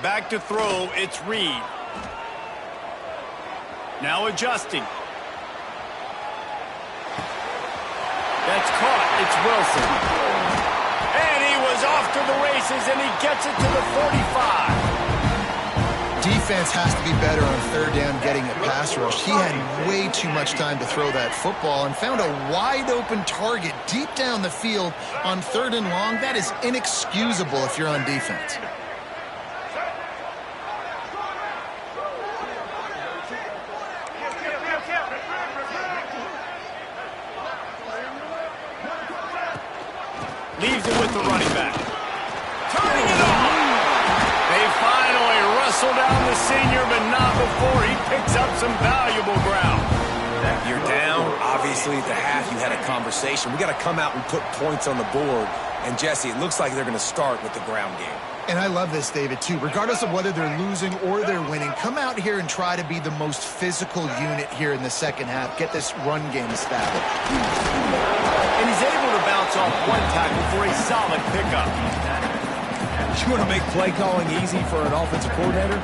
Back to throw, it's Reed. Now adjusting. That's caught. It's Wilson. And he was off to the races, and he gets it to the 45. Defense has to be better on third down getting a pass rush. He had way too much time to throw that football and found a wide-open target deep down the field on third and long. That is inexcusable if you're on defense. Leaves it with the running back. Turning it on. They finally wrestle down the senior, but not before he picks up some valuable ground. You're down. Obviously, at the half, you had a conversation. We got to come out and put points on the board. And, Jesse, it looks like they're going to start with the ground game. And I love this, David, too. Regardless of whether they're losing or they're winning, come out here and try to be the most physical unit here in the second half. Get this run game established. And he's able to bounce off one tackle for a solid pickup. You want to make play calling easy for an offensive coordinator?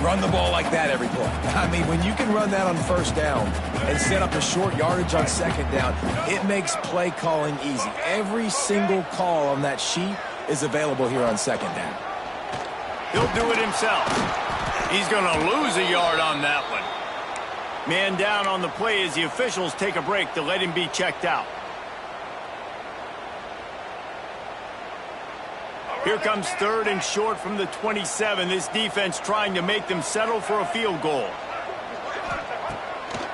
Run the ball like that every play. I mean, when you can run that on first down and set up a short yardage on second down, it makes play calling easy. Every single call on that sheet is available here on second down. He'll do it himself. He's going to lose a yard on that one. Man down on the play as the officials take a break to let him be checked out. Here comes third and short from the 27. This defense trying to make them settle for a field goal.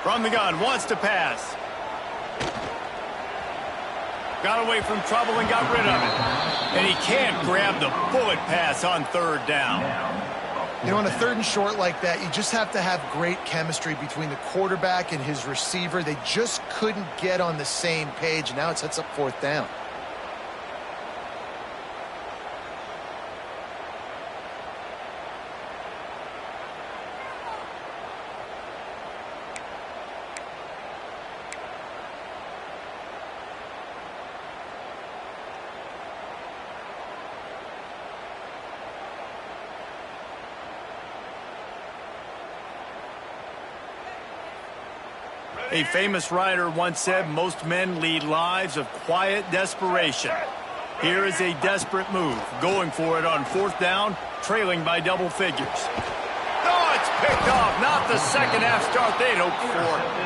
From the gun, wants to pass. Got away from trouble and got rid of it. And he can't grab the bullet pass on third down. You know, on a third and short like that, you just have to have great chemistry between the quarterback and his receiver. They just couldn't get on the same page. Now it sets up fourth down. A famous writer once said, most men lead lives of quiet desperation. Here is a desperate move, going for it on fourth down, trailing by double figures. Oh, it's picked off, not the second half start they'd hoped for.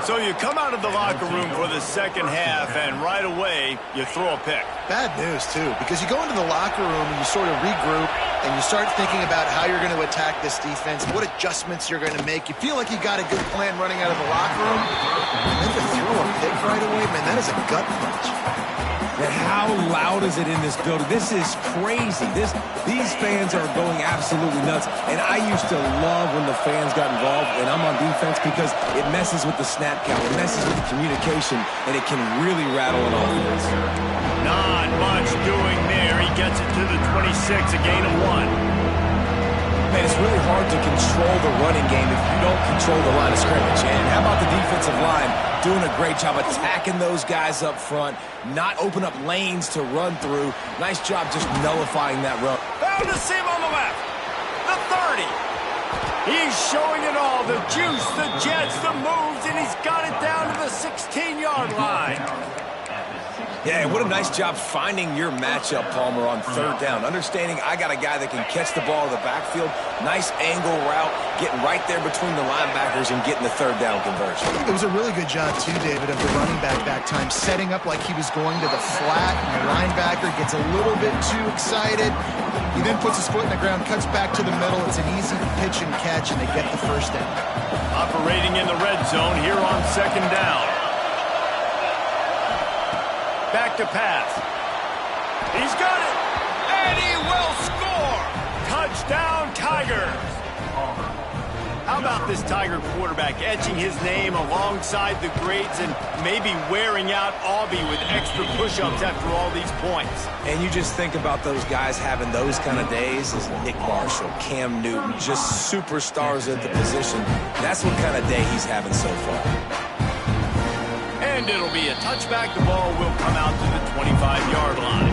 So you come out of the locker room for the second half, and right away, you throw a pick. Bad news, too, because you go into the locker room and you sort of regroup, and you start thinking about how you're going to attack this defense, what adjustments you're going to make. You feel like you got a good plan running out of the locker room. And then to throw a pick right away, man, that is a gut punch. And how loud is it in this building? This is crazy. These fans are going absolutely nuts. And I used to love when the fans got involved, and I'm on defense, because it messes with the snap count. It messes with the communication, and it can really rattle an offense. Not much doing there. He gets it to the 26, a gain of 1. Man, it's really hard to control the running game if you don't control the line of scrimmage. And how about the defensive line doing a great job attacking those guys up front, not open up lanes to run through. Nice job just nullifying that run. Found a seam on the left. The 30. He's showing it all. The juice, the jets, the moves, and he's got it down to the 16-yard line. Yeah, what a nice job finding your matchup, Palmer, on third down. Understanding I got a guy that can catch the ball in the backfield. Nice angle route, getting right there between the linebackers and getting the third down conversion. It was a really good job, too, David, of the running back time, setting up like he was going to the flat, and the linebacker gets a little bit too excited. He then puts his foot in the ground, cuts back to the middle. It's an easy pitch and catch, and they get the first down. Operating in the red zone here on second down. Back to pass. He's got it. And he will score. Touchdown, Tigers. How about this Tiger quarterback etching his name alongside the greats and maybe wearing out Aubie with extra push-ups after all these points? And you just think about those guys having those kind of days as Nick Marshall, Cam Newton, just superstars at the position. That's what kind of day he's having so far. And it'll be a touchback. The ball will come out to the 25-yard line.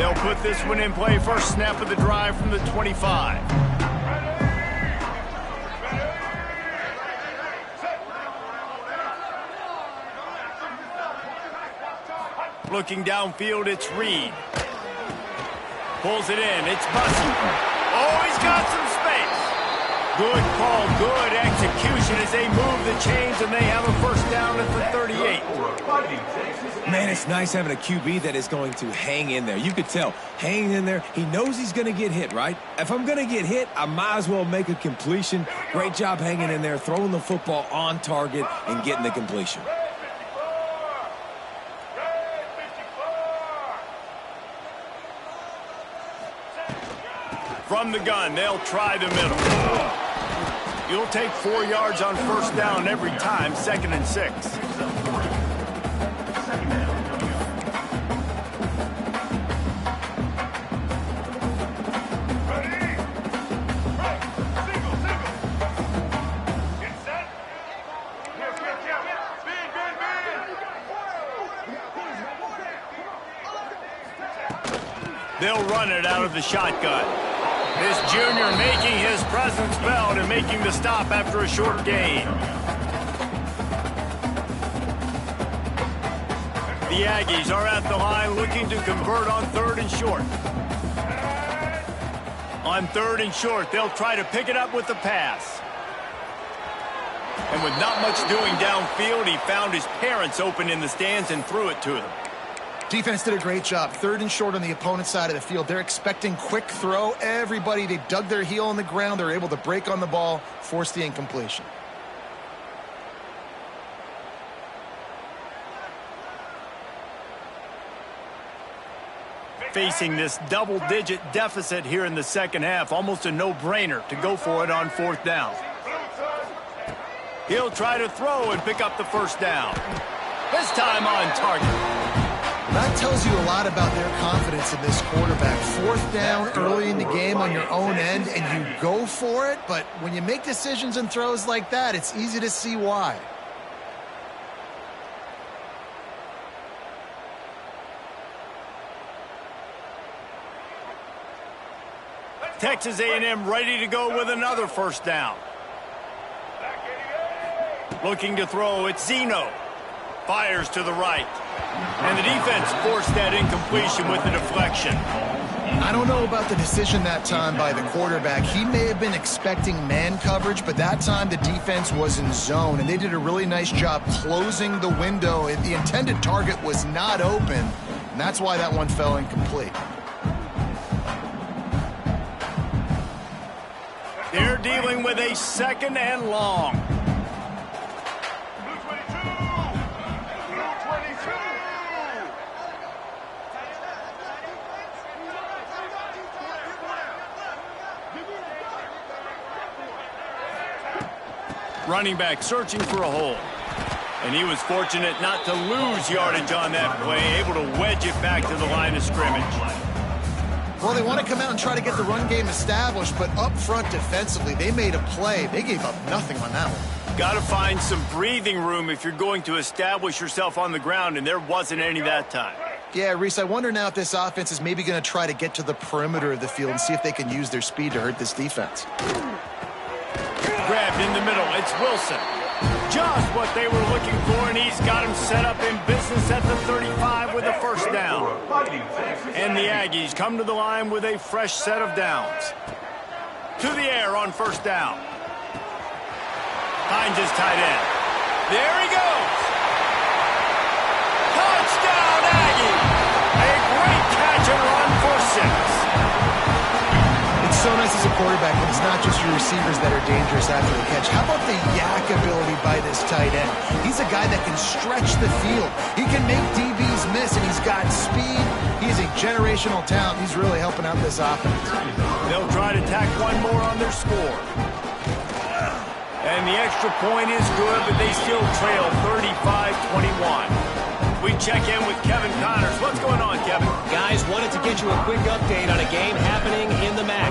They'll put this one in play. First snap of the drive from the 25. Looking downfield, it's Reed. Pulls it in. It's Bussey. Oh, he's got some space. Good call, good execution as they move the chains, and they have a first down at the 38. Man, it's nice having a QB that is going to hang in there. You could tell, hanging in there, he knows he's going to get hit, right? If I'm going to get hit, I might as well make a completion. Great job hanging in there, throwing the football on target, and getting the completion. From the gun, they'll try the middle. You'll take 4 yards on first down every time, 2nd and 6. They'll run it out of the shotgun. This junior making his presence felt and making the stop after a short gain. The Aggies are at the line looking to convert on 3rd and short. On 3rd and short, they'll try to pick it up with the pass. And with not much doing downfield, he found his parents open in the stands and threw it to them. Defense did a great job. 3rd and short on the opponent's side of the field. They're expecting quick throw. Everybody, they dug their heel on the ground. They're able to break on the ball, force the incompletion. Facing this double-digit deficit here in the second half, almost a no-brainer to go for it on 4th down. He'll try to throw and pick up the first down. This time on target. That tells you a lot about their confidence in this quarterback. 4th down early in the game on your own end, and you go for it. But when you make decisions and throws like that, it's easy to see why. Texas A&M ready to go with another first down. Looking to throw, it's Zeno. Fires to the right. And the defense forced that incompletion with the deflection. I don't know about the decision that time by the quarterback. He may have been expecting man coverage, but that time the defense was in zone, and they did a really nice job closing the window. The intended target was not open, and that's why that one fell incomplete. They're dealing with a 2nd and long. Running back searching for a hole. And he was fortunate not to lose yardage on that play, able to wedge it back to the line of scrimmage. Well, they want to come out and try to get the run game established, but up front defensively, they made a play. They gave up nothing on that one. Got to find some breathing room if you're going to establish yourself on the ground, and there wasn't any that time. Yeah, Reese, I wonder now if this offense is maybe going to try to get to the perimeter of the field and see if they can use their speed to hurt this defense. Grabbed in the middle, it's Wilson. Just what they were looking for, and he's got him set up in business at the 35 with a first down. And the Aggies come to the line with a fresh set of downs. To the air on first down. Finds his tight end. There he goes. Touchdown, Aggie. A great catch and run for 6. It's so nice as a quarterback when it's not just your receivers that are dangerous after the catch. How about the yak ability by this tight end? He's a guy that can stretch the field. He can make DBs miss, and he's got speed. He's a generational talent. He's really helping out this offense. They'll try to tack one more on their score. And the extra point is good, but they still trail 35-21. We check in with Kevin Connors. What's going on, Kevin? Guys, wanted to get you a quick update on a game happening in the MAC.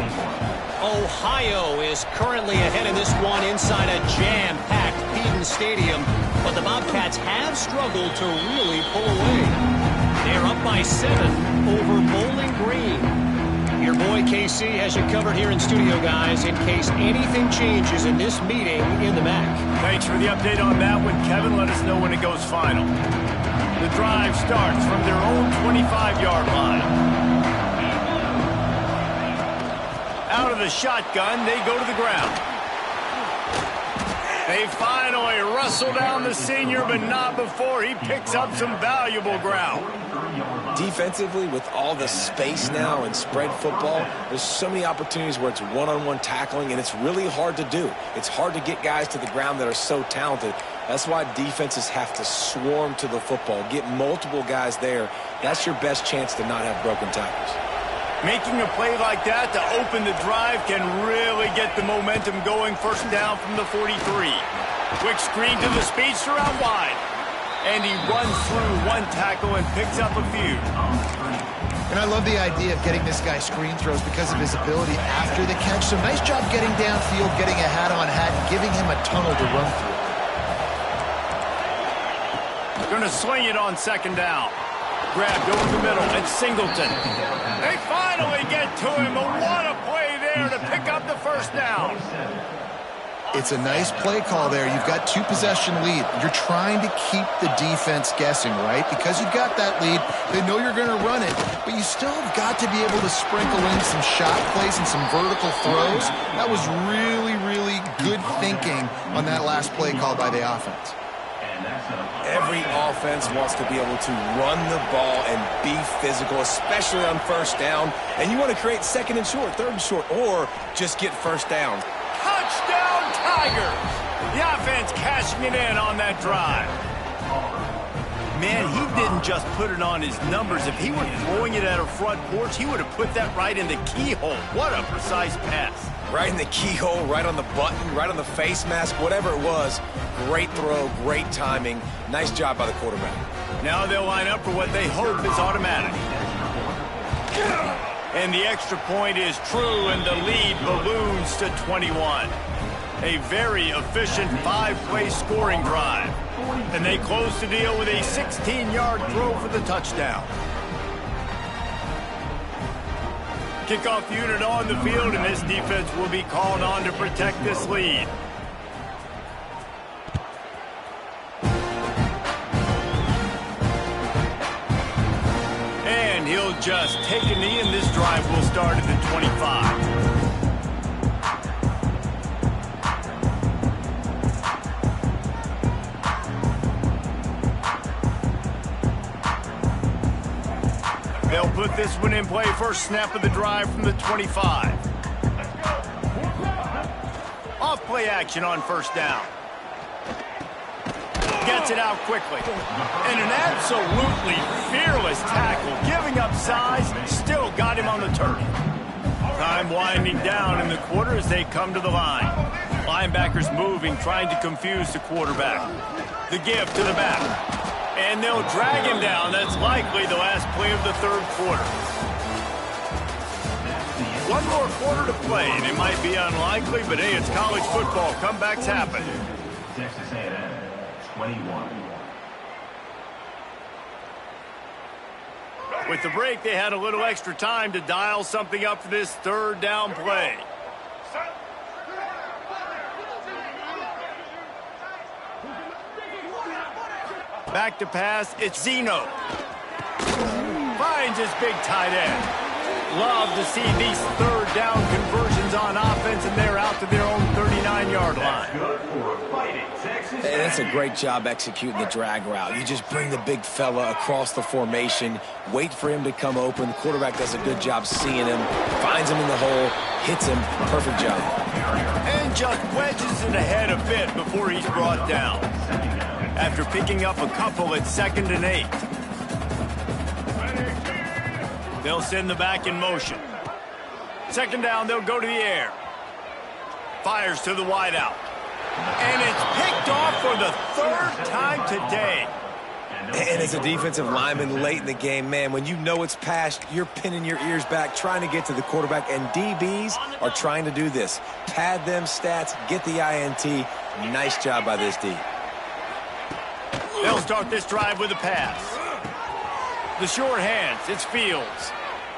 Ohio is currently ahead in this one inside a jam-packed Peden Stadium, but the Bobcats have struggled to really pull away. They're up by 7 over Bowling Green. Your boy KC has you covered here in studio, guys, in case anything changes in this meeting in the MAC. Thanks for the update on that one, Kevin. Let us know when it goes final. The drive starts from their own 25-yard line. Out of the shotgun, they go to the ground. They finally wrestle down the senior, but not before he picks up some valuable ground. Defensively, with all the space now and spread football, there's so many opportunities where it's one-on-one tackling, and it's really hard to do. It's hard to get guys to the ground that are so talented. That's why defenses have to swarm to the football, get multiple guys there. That's your best chance to not have broken tackles. Making a play like that to open the drive can really get the momentum going. First down from the 43. Quick screen to the speedster out wide. And he runs through one tackle and picks up a few. And I love the idea of getting this guy screen throws because of his ability after the catch. So nice job getting downfield, getting a hat-on-hat, and giving him a tunnel to run through. Going to sling it on second down. Grabbed over the middle. It's Singleton. They finally get to him. But what a play there to pick up the first down. It's a nice play call there. You've got 2-possession lead. You're trying to keep the defense guessing, right? Because you've got that lead, they know you're going to run it, but you still have got to be able to sprinkle in some shot plays and some vertical throws. That was really, really good thinking on that last play call by the offense. Every offense wants to be able to run the ball and be physical, especially on first down. And you want to create second and short, third and short, or just get first down. Touchdown, Tigers! The offense cashing it in on that drive. Man, he didn't just put it on his numbers. If he were throwing it at a front porch, he would have put that right in the keyhole. What a precise pass. Right in the keyhole, right on the button, right on the face mask, whatever it was. Great throw, great timing. Nice job by the quarterback. Now they'll line up for what they hope is automatic. And the extra point is true, and the lead balloons to 21. A very efficient 5-play scoring drive. And they close the deal with a 16-yard throw for the touchdown. Kickoff unit on the field, and this defense will be called on to protect this lead. And he'll just take a knee, and this drive will start at the 25. They'll put this one in play. First snap of the drive from the 25. Off play action on first down. Gets it out quickly. And an absolutely fearless tackle. Giving up size, still got him on the turf. Time winding down in the quarter as they come to the line. Linebackers moving, trying to confuse the quarterback. The give to the back. And they'll drag him down. That's likely the last play of the third quarter. One more quarter to play, and it might be unlikely, but hey, it's college football. Comebacks happen. Texas A&M, 21. With the break, they had a little extra time to dial something up for this third down play. Back to pass, it's Zeno. Finds his big tight end. Love to see these third down conversions on offense, and they're out to their own 39-yard line. Hey, that's a great job executing the drag route. You just bring the big fella across the formation, wait for him to come open. The quarterback does a good job seeing him, finds him in the hole, hits him. Perfect job. And just wedges it ahead a bit before he's brought down. After picking up a couple at 2nd and 8. They'll send the back in motion. Second down, they'll go to the air. Fires to the wideout. And it's picked off for the third time today. And as a defensive lineman late in the game, man, when you know it's past, you're pinning your ears back, trying to get to the quarterback, and DBs are trying to do this. Pad them stats, get the INT. Nice job by this D. They'll start this drive with a pass. The short hands, it's Fields.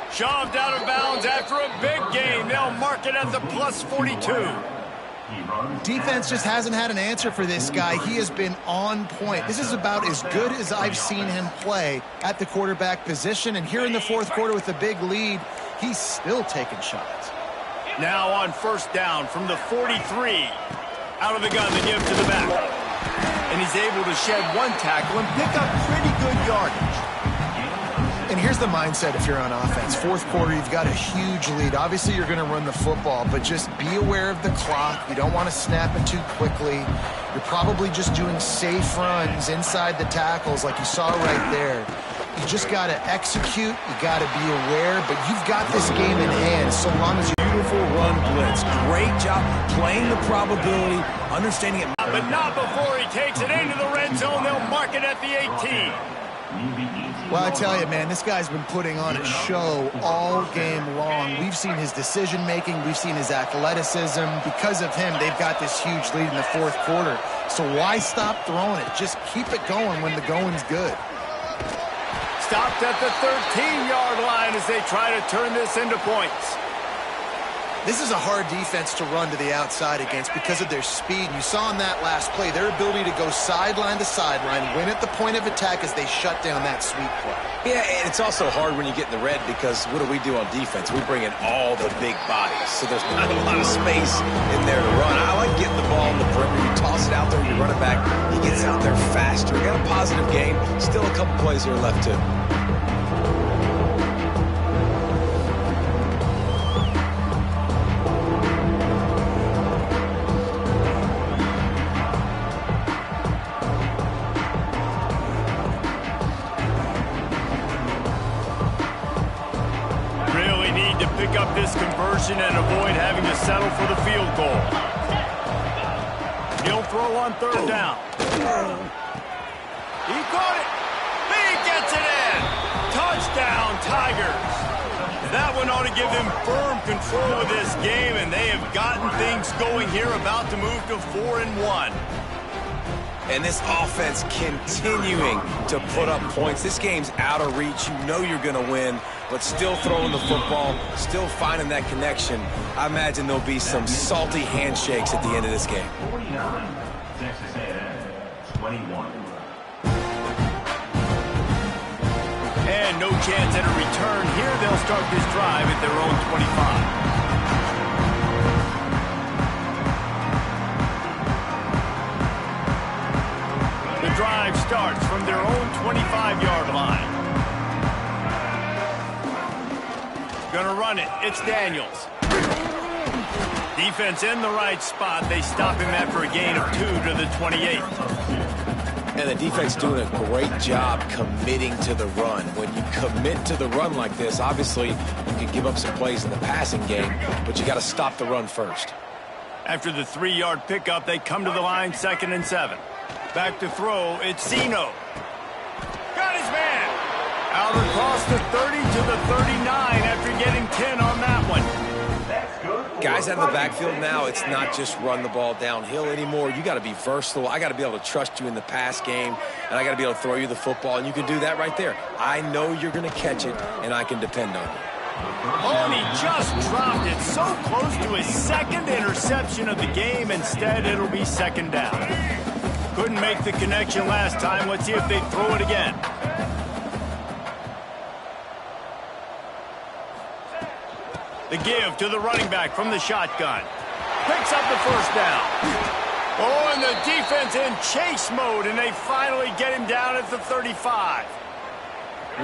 Shoved out of bounds after a big gain. They'll mark it at the +42. Defense just hasn't had an answer for this guy. He has been on point. This is about as good as I've seen him play at the quarterback position. And here in the fourth quarter with a big lead, he's still taking shots. Now on first down from the 43. Out of the gun, the give to the back. And he's able to shed one tackle and pick up pretty good yardage. And here's the mindset if you're on offense. Fourth quarter, you've got a huge lead. Obviously, you're going to run the football, but just be aware of the clock. You don't want to snap it too quickly. You're probably just doing safe runs inside the tackles like you saw right there. You just got to execute. You got to be aware, but you've got this game in hand so long as you... Beautiful run blitz. Great job playing the probability, understanding it. But not before he takes it into the red zone. They'll mark it at the 18. Well, I tell you, man, this guy's been putting on a show all game long. We've seen his decision-making. We've seen his athleticism. Because of him, they've got this huge lead in the fourth quarter. So why stop throwing it? Just keep it going when the going's good. Stopped at the 13-yard line as they try to turn this into points. This is a hard defense to run to the outside against because of their speed. You saw in that last play their ability to go sideline to sideline, win at the point of attack as they shut down that sweep play. Yeah, and it's also hard when you get in the red because what do we do on defense? We bring in all the big bodies, so there's not a lot of space in there to run. I like getting the ball in the perimeter. You toss it out there, you run it back. He gets out there faster. Got a positive game. Still a couple plays here left too. Up this conversion and avoid having to settle for the field goal. He'll throw on third down. He caught it. He gets it in. Touchdown, Tigers. That one ought to give them firm control of this game, and they have gotten things going here, about to move to 4-1. And this offense continuing to put up points. This game's out of reach. You know you're going to win, but still throwing the football, still finding that connection. I imagine there'll be some salty handshakes at the end of this game. 49, Texas A&M, 21. And no chance at a return here. They'll start this drive at their own 25. Drive starts from their own 25-yard line. Gonna run it. It's Daniels. Defense in the right spot. They stop him after a gain of 2 to the 28. And the defense doing a great job committing to the run. When you commit to the run like this, obviously you can give up some plays in the passing game, but you got to stop the run first. After the 3-yard pickup, they come to the line 2nd and 7. Back to throw, it's Zeno. Got his man. Out across the 30 to the 39 after getting 10 on that one. Guys out of the backfield now, it's not just run the ball downhill anymore. You got to be versatile. I got to be able to trust you in the pass game, and I got to be able to throw you the football, and you can do that right there. I know you're going to catch it, and I can depend on you. Oh, and he just dropped it so close to his 2nd interception of the game. Instead, it'll be 2nd down. Couldn't make the connection last time. Let's see if they throw it again. The give to the running back from the shotgun. Picks up the first down. Oh, and the defense in chase mode, and they finally get him down at the 35.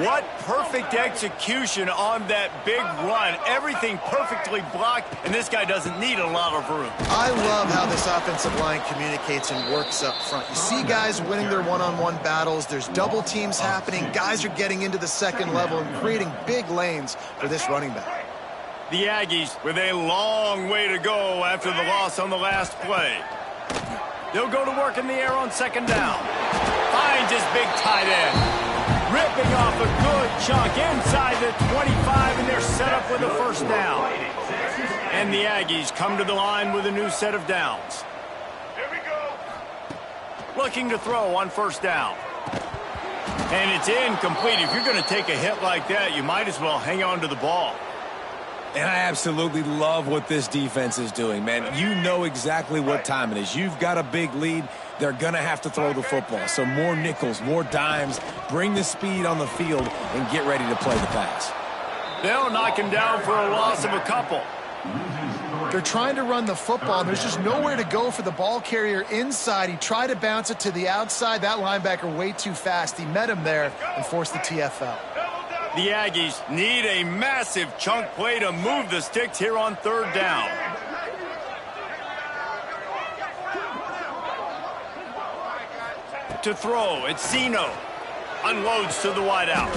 What perfect execution on that big run. Everything perfectly blocked, and this guy doesn't need a lot of room. I love how this offensive line communicates and works up front. You see guys winning their one-on-one battles. There's double teams happening. Guys are getting into the second level and creating big lanes for this running back. The Aggies with a long way to go after the loss on the last play. They'll go to work in the air on 2nd down. Finds his big tight end. Ripping off a good chunk inside the 25, and they're set up with a first down. And the Aggies come to the line with a new set of downs. Here we go. Looking to throw on first down. And it's incomplete. If you're going to take a hit like that, you might as well hang on to the ball. And I absolutely love what this defense is doing, man. You know exactly what time it is. You've got a big lead. They're going to have to throw the football. So more nickels, more dimes. Bring the speed on the field and get ready to play the pass. They'll knock him down for a loss of a couple. They're trying to run the football, and there's just nowhere to go for the ball carrier inside. He tried to bounce it to the outside. That linebacker way too fast. He met him there and forced the TFL. The Aggies need a massive chunk play to move the sticks here on third down. To throw, it's Zeno. Unloads to the wideout.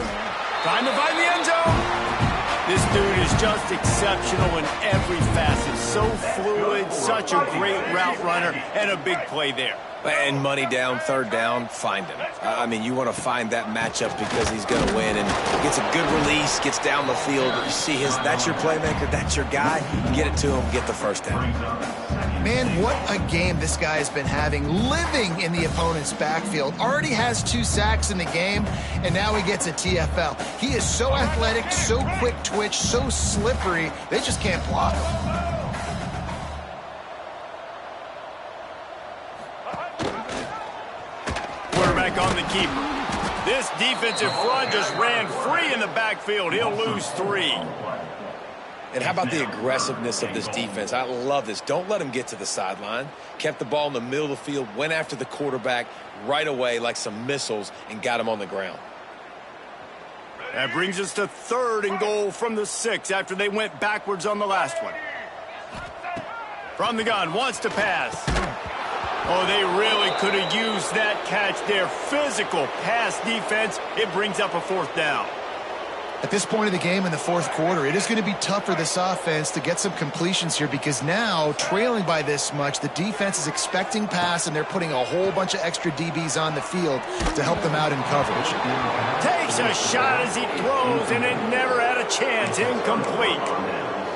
Trying to find the end zone. This dude is just exceptional in every facet. So fluid, such a great route runner, and a big play there. And money down, third down, find him. I mean, you want to find that matchup because he's going to win. And gets a good release, gets down the field. You see that's your playmaker, that's your guy. Get it to him, get the first down. Man, what a game this guy has been having, living in the opponent's backfield. Already has 2 sacks in the game, and now he gets a TFL. He is so athletic, so quick twitch, so slippery, they just can't block him. Quarterback on the keeper. This defensive front just ran free in the backfield. He'll lose 3. And how about the aggressiveness of this defense? I love this. Don't let him get to the sideline. Kept the ball in the middle of the field, went after the quarterback right away like some missiles and got him on the ground. That brings us to 3rd and goal from the 6 after they went backwards on the last one. From the gun, wants to pass. Oh, they really could have used that catch there. Physical pass defense. It brings up a 4th down. At this point of the game in the 4th quarter, it is going to be tough for this offense to get some completions here because now, trailing by this much, the defense is expecting pass, and they're putting a whole bunch of extra DBs on the field to help them out in coverage. Takes a shot as he throws, and it never had a chance. Incomplete.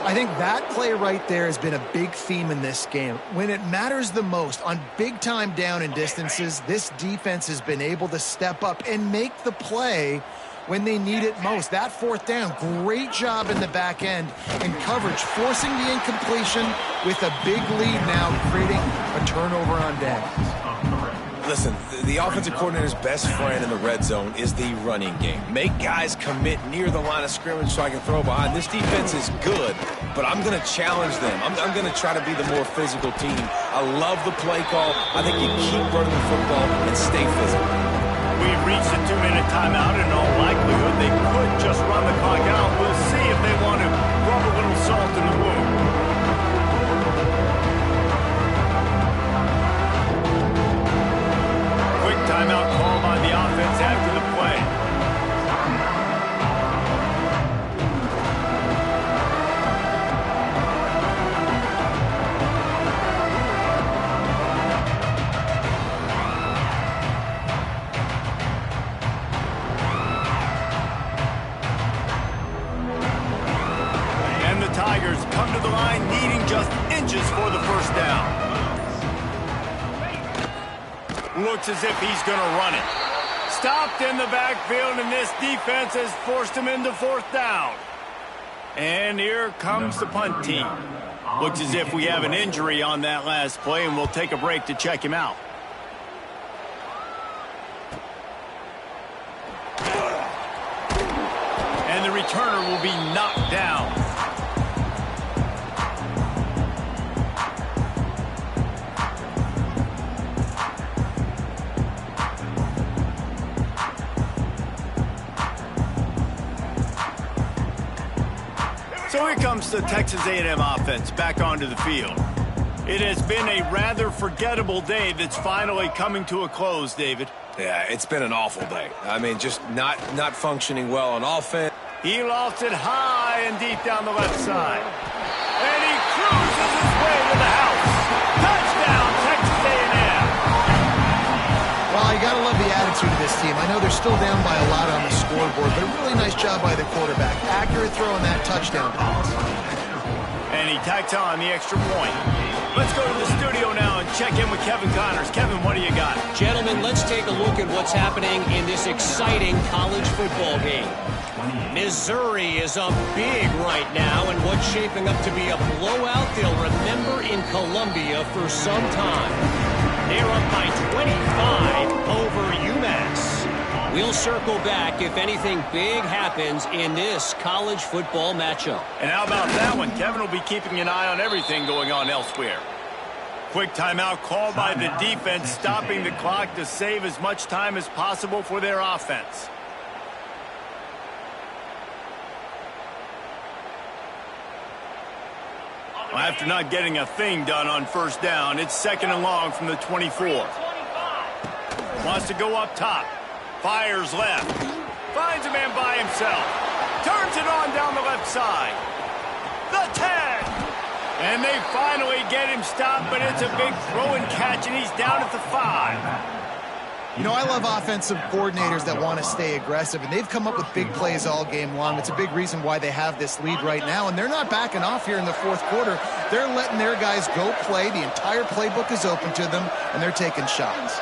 I think that play right there has been a big theme in this game. When it matters the most, on big-time down and distances, this defense has been able to step up and make the play when they need it most. That 4th down, great job in the back end and coverage, forcing the incompletion with a big lead now, creating a turnover on downs. Listen, the offensive coordinator's best friend in the red zone is the running game. Make guys commit near the line of scrimmage so I can throw behind. This defense is good, but I'm going to challenge them. I'm going to try to be the more physical team. I love the play call. I think you keep running the football and stay physical. We've reached a 2-minute timeout. In all likelihood, they could just run the clock out. We'll see if they want to rub a little salt in the wound. Quick timeout call by the offense after the play. Tigers come to the line needing just inches for the 1st down. Looks as if he's going to run it. Stopped in the backfield, and this defense has forced him into 4th down. And here comes the punt team. Looks as if we have an injury on that last play, and we'll take a break to check him out. And the returner will be knocked down. So here comes the Texas A&M offense back onto the field. It has been a rather forgettable day that's finally coming to a close, David. Yeah, it's been an awful day. I mean, just not functioning well on offense. He lost it high and deep down the left side. And he cruises his way to the house. Touchdown, Texas A&M. Well, you got to love the attitude of this team. I know they're still down by a lot on the scoreboard, but a really nice job by the quarterback. Accurate throw on that touchdown pass. And he tacks on the extra point. Let's go to the studio now and check in with Kevin Connors. Kevin, what do you got? Gentlemen, let's take a look at what's happening in this exciting college football game. Missouri is up big right now in what's shaping up to be a blowout they'll remember in Columbia for some time. They're up by 25 over UMass. We'll circle back if anything big happens in this college football matchup. And how about that one? Kevin will be keeping an eye on everything going on elsewhere. Quick timeout called by the defense, stopping the clock to save as much time as possible for their offense. After not getting a thing done on first down, it's 2nd and long from the 24. Wants to go up top. Fires left. Finds a man by himself. Turns it on down the left side. The 10. And they finally get him stopped, but it's a big throw and catch, and he's down at the 5. You know, I love offensive coordinators that want to stay aggressive, and they've come up with big plays all game long. It's a big reason why they have this lead right now, and they're not backing off here in the fourth quarter. They're letting their guys go play. The entire playbook is open to them, and they're taking shots.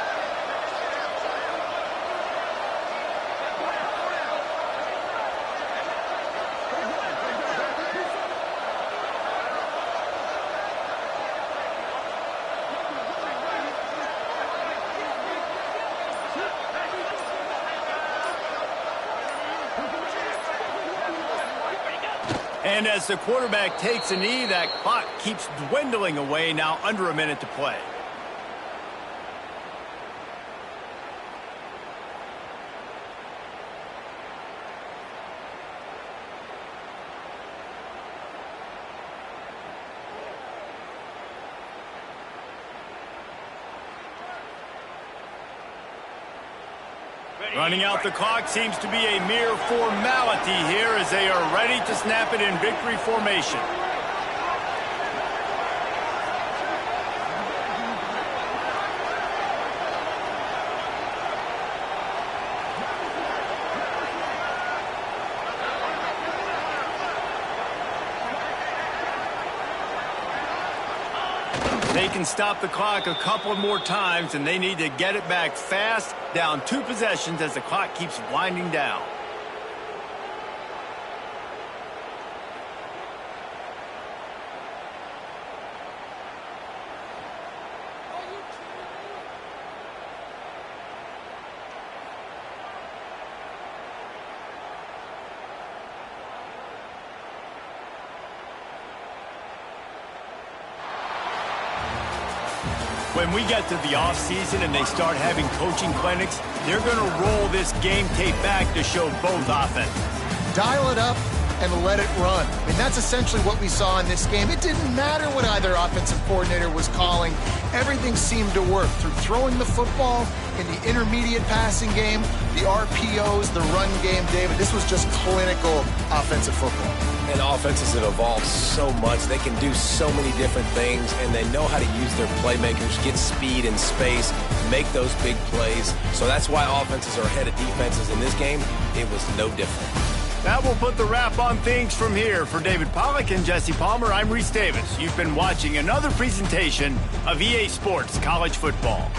And as the quarterback takes a knee, that clock keeps dwindling away, now under a minute to play. Running out the clock seems to be a mere formality here as they are ready to snap it in victory formation. They can stop the clock a couple more times, and they need to get it back fast, down 2 possessions as the clock keeps winding down. When we get to the offseason and they start having coaching clinics, they're going to roll this game tape back to show both offenses. Dial it up and let it run. And that's essentially what we saw in this game. It didn't matter what either offensive coordinator was calling. Everything seemed to work through throwing the football, in the intermediate passing game, the RPOs, the run game, David. This was just clinical offensive football. And offenses have evolved so much. They can do so many different things, and they know how to use their playmakers, get speed and space, make those big plays. So that's why offenses are ahead of defenses in this game. It was no different. That will put the wrap on things from here. For David Pollack and Jesse Palmer, I'm Reese Davis. You've been watching another presentation of EA Sports College Football.